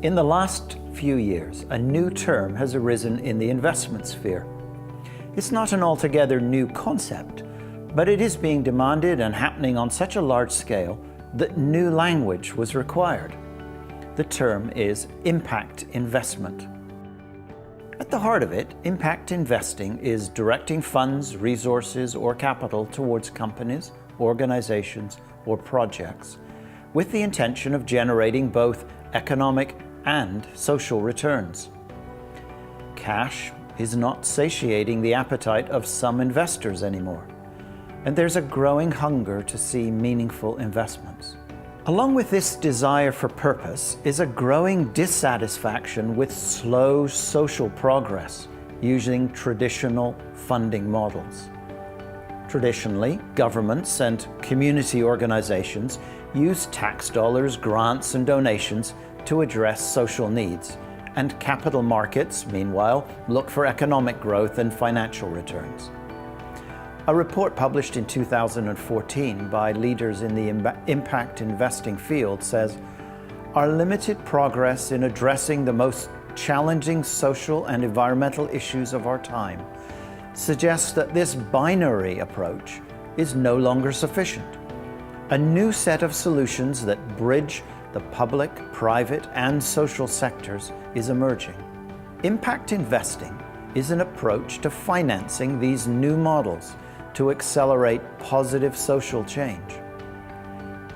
In the last few years, a new term has arisen in the investment sphere. It's not an altogether new concept, but it is being demanded and happening on such a large scale that new language was required. The term is impact investment. At the heart of it, impact investing is directing funds, resources, or capital towards companies, organizations, or projects with the intention of generating both economic and social returns. Cash is not satiating the appetite of some investors anymore, and there's a growing hunger to see meaningful investments. Along with this desire for purpose is a growing dissatisfaction with slow social progress using traditional funding models. Traditionally, governments and community organizations use tax dollars, grants, and donations to address social needs, and capital markets, meanwhile, look for economic growth and financial returns. A report published in 2014 by leaders in the impact investing field says, "Our limited progress in addressing the most challenging social and environmental issues of our time suggests that this binary approach is no longer sufficient. A new set of solutions that bridge the public, private, and social sectors is emerging. Impact investing is an approach to financing these new models to accelerate positive social change.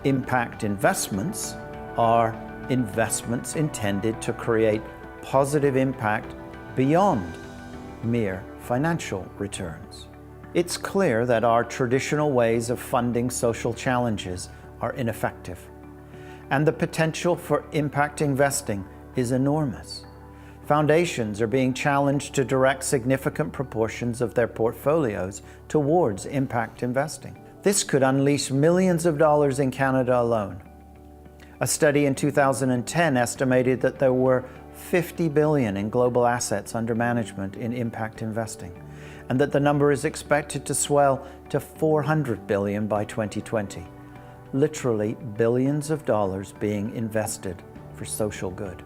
Impact investments are investments intended to create positive impact beyond mere financial returns." It's clear that our traditional ways of funding social challenges are ineffective, and the potential for impact investing is enormous. Foundations are being challenged to direct significant proportions of their portfolios towards impact investing. This could unleash millions of dollars in Canada alone. A study in 2010 estimated that there were $50 billion in global assets under management in impact investing, and that the number is expected to swell to $400 billion by 2020. Literally billions of dollars being invested for social good.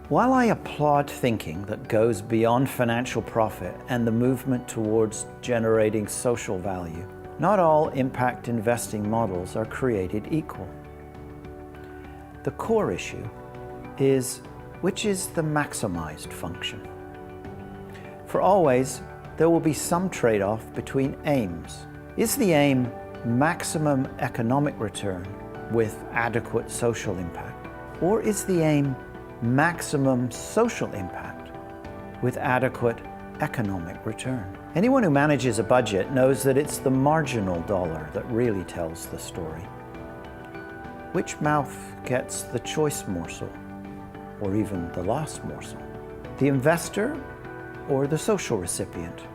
While I applaud thinking that goes beyond financial profit and the movement towards generating social value, not all impact investing models are created equal. The core issue is, which is the maximized function? For always, there will be some trade-off between aims. Is the aim maximum economic return with adequate social impact? Or is the aim maximum social impact with adequate economic return? Anyone who manages a budget knows that it's the marginal dollar that really tells the story. Which mouth gets the choice morsel, or even the last morsel? The investor or the social recipient?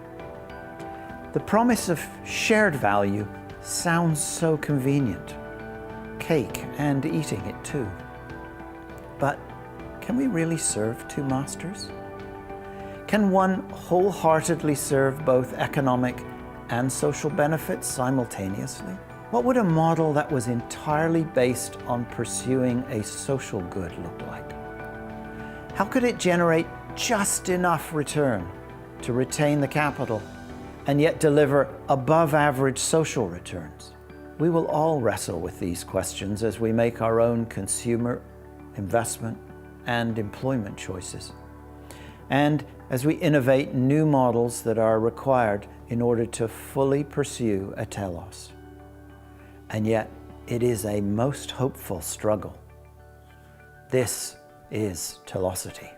The promise of shared value sounds so convenient. Cake and eating it too. But can we really serve two masters? Can one wholeheartedly serve both economic and social benefits simultaneously? What would a model that was entirely based on pursuing a social good look like? How could it generate just enough return to retain the capital and yet deliver above average social returns? We will all wrestle with these questions as we make our own consumer, investment, and employment choices, and as we innovate new models that are required in order to fully pursue a telos. And yet, it is a most hopeful struggle. This is Telosity.